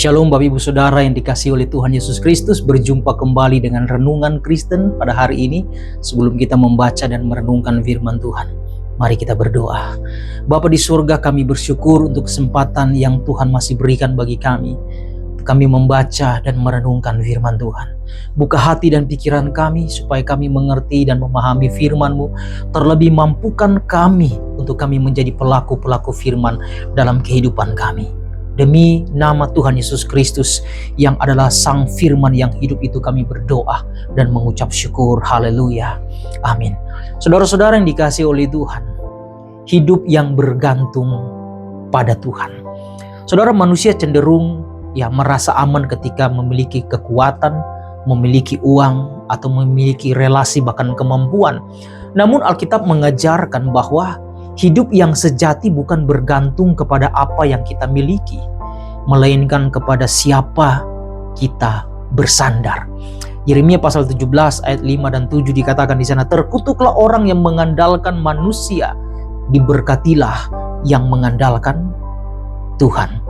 Shalom Bapak Ibu Saudara yang dikasihi oleh Tuhan Yesus Kristus. Berjumpa kembali dengan Renungan Kristen pada hari ini. Sebelum kita membaca dan merenungkan firman Tuhan, mari kita berdoa. Bapa di surga, kami bersyukur untuk kesempatan yang Tuhan masih berikan bagi kami. Kami membaca dan merenungkan firman Tuhan. Buka hati dan pikiran kami supaya kami mengerti dan memahami firman-Mu. Terlebih mampukan kami untuk kami menjadi pelaku-pelaku firman dalam kehidupan kami. Demi nama Tuhan Yesus Kristus yang adalah Sang Firman yang hidup itu, kami berdoa dan mengucap syukur. Haleluya. Amin. Saudara-saudara yang dikasihi oleh Tuhan, hidup yang bergantung pada Tuhan. Saudara, manusia cenderung merasa aman ketika memiliki kekuatan, memiliki uang, atau memiliki relasi bahkan kemampuan. Namun Alkitab mengajarkan bahwa hidup yang sejati bukan bergantung kepada apa yang kita miliki, melainkan kepada siapa kita bersandar. Yeremia pasal 17 ayat 5 dan 7 dikatakan di sana, terkutuklah orang yang mengandalkan manusia, diberkatilah yang mengandalkan Tuhan.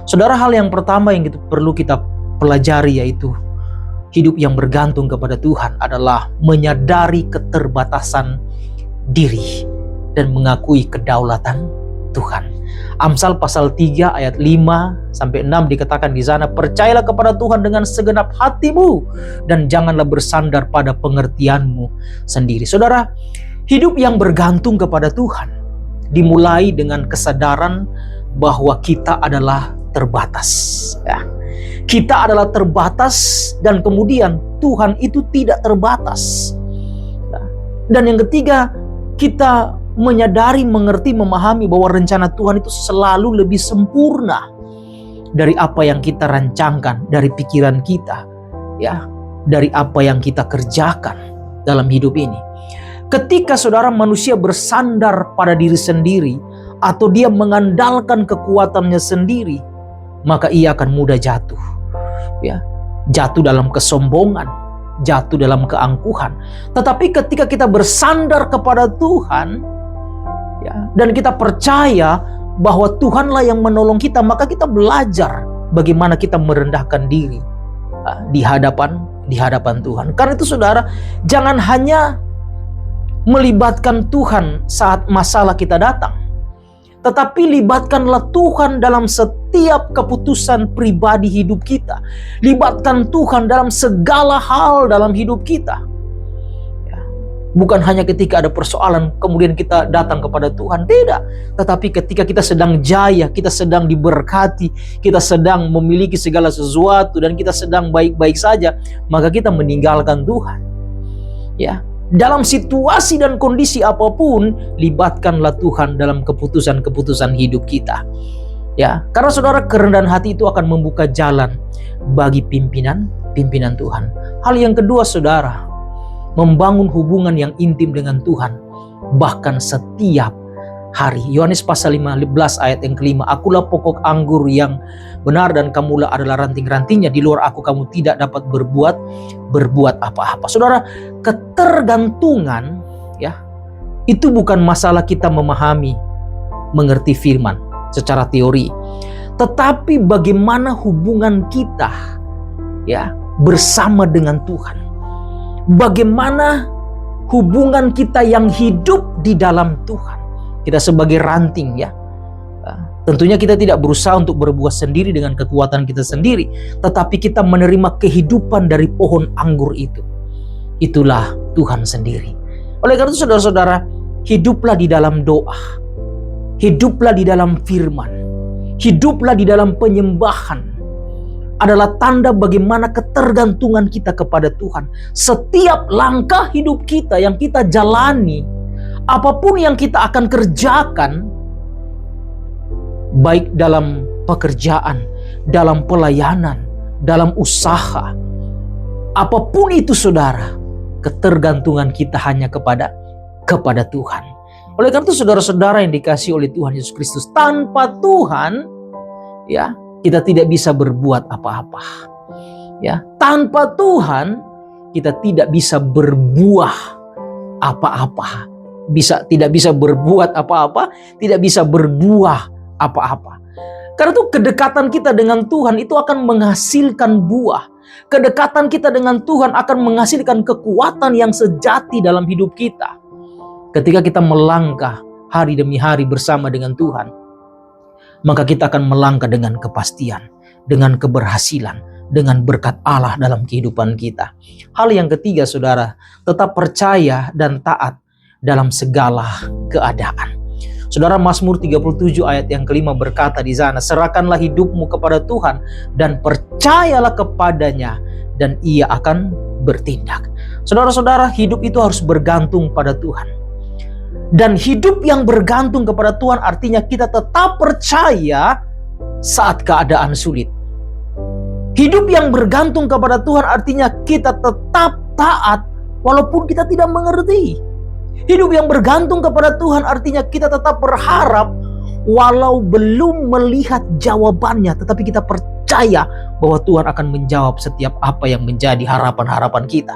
Saudara, hal yang pertama yang perlu kita pelajari yaitu hidup yang bergantung kepada Tuhan adalah menyadari keterbatasan diri dan mengakui kedaulatan Tuhan. Amsal pasal 3 ayat 5 sampai 6 dikatakan di sana, percayalah kepada Tuhan dengan segenap hatimu dan janganlah bersandar pada pengertianmu sendiri. Saudara, hidup yang bergantung kepada Tuhan dimulai dengan kesadaran bahwa kita adalah terbatas. Kita adalah terbatas dan kemudian Tuhan itu tidak terbatas. Dan yang ketiga, kita menyadari, mengerti, memahami bahwa rencana Tuhan itu selalu lebih sempurna dari apa yang kita rancangkan, dari pikiran kita, dari apa yang kita kerjakan dalam hidup ini. Ketika saudara manusia bersandar pada diri sendiri atau dia mengandalkan kekuatannya sendiri, maka ia akan mudah jatuh. Jatuh dalam kesombongan, jatuh dalam keangkuhan. Tetapi ketika kita bersandar kepada Tuhan, dan kita percaya bahwa Tuhanlah yang menolong kita, maka kita belajar bagaimana kita merendahkan diri di hadapan Tuhan. Karena itu saudara, jangan hanya melibatkan Tuhan saat masalah kita datang, tetapi libatkanlah Tuhan dalam setiap keputusan pribadi hidup kita. Libatkan Tuhan dalam segala hal dalam hidup kita. Bukan hanya ketika ada persoalan kemudian kita datang kepada Tuhan, tidak. Tetapi ketika kita sedang jaya, kita sedang diberkati, kita sedang memiliki segala sesuatu, dan kita sedang baik-baik saja, maka kita meninggalkan Tuhan. Dalam situasi dan kondisi apapun, libatkanlah Tuhan dalam keputusan-keputusan hidup kita. Karena saudara, kerendahan hati itu akan membuka jalan bagi pimpinan Tuhan. Hal yang kedua saudara, membangun hubungan yang intim dengan Tuhan bahkan setiap hari. Yohanes pasal 15 ayat yang kelima, akulah pokok anggur yang benar dan kamulah adalah ranting-rantingnya, di luar aku kamu tidak dapat berbuat apa-apa. Saudara, ketergantungan itu bukan masalah kita memahami, mengerti firman secara teori, tetapi bagaimana hubungan kita bersama dengan Tuhan. Bagaimana hubungan kita yang hidup di dalam Tuhan. Kita sebagai ranting tentunya kita tidak berusaha untuk berbuah sendiri dengan kekuatan kita sendiri, tetapi kita menerima kehidupan dari pohon anggur itu. Itulah Tuhan sendiri. Oleh karena itu saudara-saudara, hiduplah di dalam doa, hiduplah di dalam firman, hiduplah di dalam penyembahan, adalah tanda bagaimana ketergantungan kita kepada Tuhan. Setiap langkah hidup kita yang kita jalani, apapun yang kita akan kerjakan, baik dalam pekerjaan, dalam pelayanan, dalam usaha, apapun itu saudara, ketergantungan kita hanya kepada Tuhan. Oleh karena itu saudara-saudara yang dikasihi oleh Tuhan Yesus Kristus, tanpa Tuhan kita tidak bisa berbuat apa-apa. Tanpa Tuhan kita tidak bisa berbuah apa-apa. Tidak bisa berbuat apa-apa, tidak bisa berbuah apa-apa. Karena itu kedekatan kita dengan Tuhan itu akan menghasilkan buah. Kedekatan kita dengan Tuhan akan menghasilkan kekuatan yang sejati dalam hidup kita. Ketika kita melangkah hari demi hari bersama dengan Tuhan, maka kita akan melangkah dengan kepastian, dengan keberhasilan, dengan berkat Allah dalam kehidupan kita. Hal yang ketiga, saudara, tetap percaya dan taat dalam segala keadaan. Saudara, Mazmur 37 ayat yang kelima berkata di sana, serahkanlah hidupmu kepada Tuhan dan percayalah kepadanya dan Ia akan bertindak. Saudara-saudara, hidup itu harus bergantung pada Tuhan. Dan hidup yang bergantung kepada Tuhan artinya kita tetap percaya saat keadaan sulit. Hidup yang bergantung kepada Tuhan artinya kita tetap taat walaupun kita tidak mengerti. Hidup yang bergantung kepada Tuhan artinya kita tetap berharap walau belum melihat jawabannya, tetapi kita percaya bahwa Tuhan akan menjawab setiap apa yang menjadi harapan-harapan kita.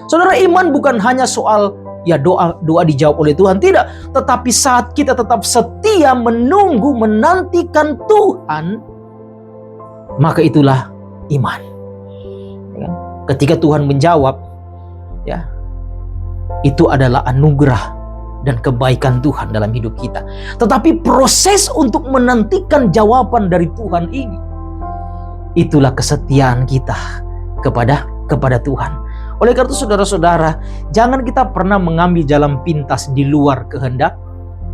Saudara, iman bukan hanya soal ya doa dijawab oleh Tuhan, tidak, tetapi saat kita tetap setia menunggu, menantikan Tuhan, maka itulah iman. Ketika Tuhan menjawab, ya, itu adalah anugerah dan kebaikan Tuhan dalam hidup kita. Tetapi proses untuk menantikan jawaban dari Tuhan ini, itulah kesetiaan kita kepada Tuhan. Oleh karena itu, saudara-saudara, jangan kita pernah mengambil jalan pintas di luar kehendak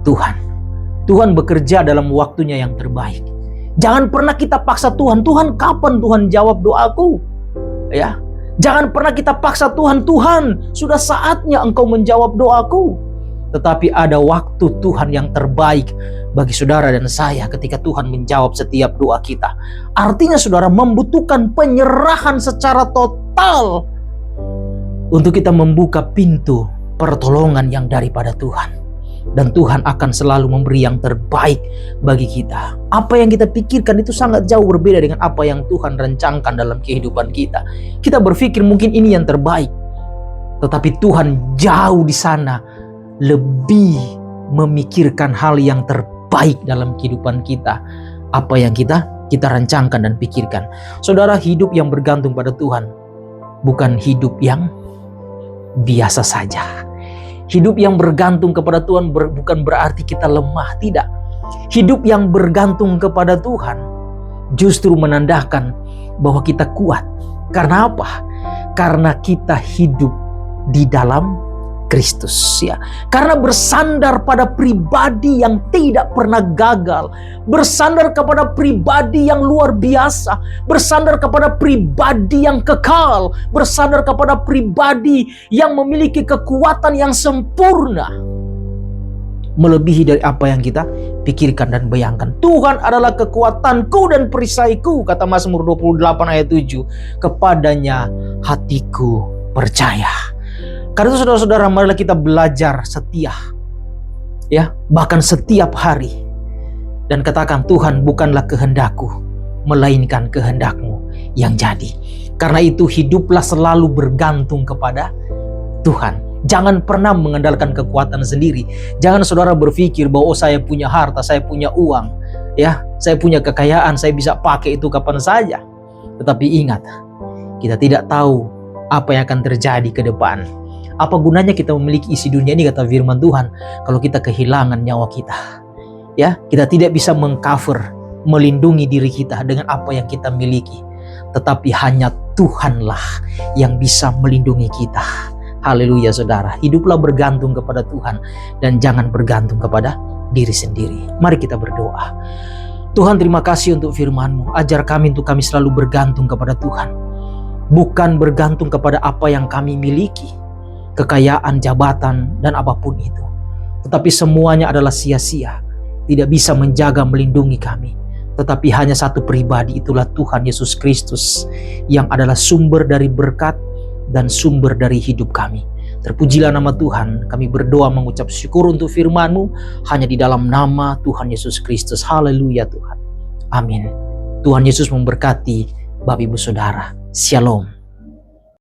Tuhan. Tuhan bekerja dalam waktunya yang terbaik. Jangan pernah kita paksa Tuhan, Tuhan kapan Tuhan jawab doaku? Ya, jangan pernah kita paksa Tuhan, Tuhan sudah saatnya Engkau menjawab doaku. Tetapi ada waktu Tuhan yang terbaik bagi saudara dan saya ketika Tuhan menjawab setiap doa kita. Artinya saudara membutuhkan penyerahan secara total untuk kita membuka pintu pertolongan yang daripada Tuhan. Dan Tuhan akan selalu memberi yang terbaik bagi kita. Apa yang kita pikirkan itu sangat jauh berbeda dengan apa yang Tuhan rencanakan dalam kehidupan kita. Kita berpikir mungkin ini yang terbaik, tetapi Tuhan jauh di sana lebih memikirkan hal yang terbaik dalam kehidupan kita. Apa yang kita rencanakan dan pikirkan. Saudara, hidup yang bergantung pada Tuhan bukan hidup yang biasa saja. Hidup yang bergantung kepada Tuhan bukan berarti kita lemah, tidak. Hidup yang bergantung kepada Tuhan justru menandakan bahwa kita kuat. Karena apa? Karena kita hidup di dalam Kristus, ya. Karena bersandar pada pribadi yang tidak pernah gagal, bersandar kepada pribadi yang luar biasa, bersandar kepada pribadi yang kekal, bersandar kepada pribadi yang memiliki kekuatan yang sempurna, melebihi dari apa yang kita pikirkan dan bayangkan. Tuhan adalah kekuatanku dan perisaiku, kata Mazmur 28 ayat 7. Kepadanya hatiku percaya. Karena itu saudara-saudara, marilah kita belajar setia, ya, bahkan setiap hari, dan katakan, Tuhan, bukanlah kehendakku, melainkan kehendakmu yang jadi. Karena itu hiduplah selalu bergantung kepada Tuhan. Jangan pernah mengandalkan kekuatan sendiri. Jangan saudara berpikir bahwa saya punya harta, saya punya uang, ya, saya punya kekayaan, saya bisa pakai itu kapan saja. Tetapi ingat, kita tidak tahu apa yang akan terjadi ke depan. Apa gunanya kita memiliki isi dunia ini, kata firman Tuhan, kalau kita kehilangan nyawa kita. Ya, kita tidak bisa mengcover, melindungi diri kita dengan apa yang kita miliki. Tetapi hanya Tuhanlah yang bisa melindungi kita. Haleluya saudara. Hiduplah bergantung kepada Tuhan dan jangan bergantung kepada diri sendiri. Mari kita berdoa. Tuhan, terima kasih untuk firman-Mu. Ajar kami untuk kami selalu bergantung kepada Tuhan. Bukan bergantung kepada apa yang kami miliki, kekayaan, jabatan, dan apapun itu. Tetapi semuanya adalah sia-sia. Tidak bisa menjaga, melindungi kami. Tetapi hanya satu pribadi, itulah Tuhan Yesus Kristus, yang adalah sumber dari berkat dan sumber dari hidup kami. Terpujilah nama Tuhan. Kami berdoa mengucap syukur untuk firman-Mu hanya di dalam nama Tuhan Yesus Kristus. Haleluya Tuhan. Amin. Tuhan Yesus memberkati Bapak Ibu Saudara. Shalom.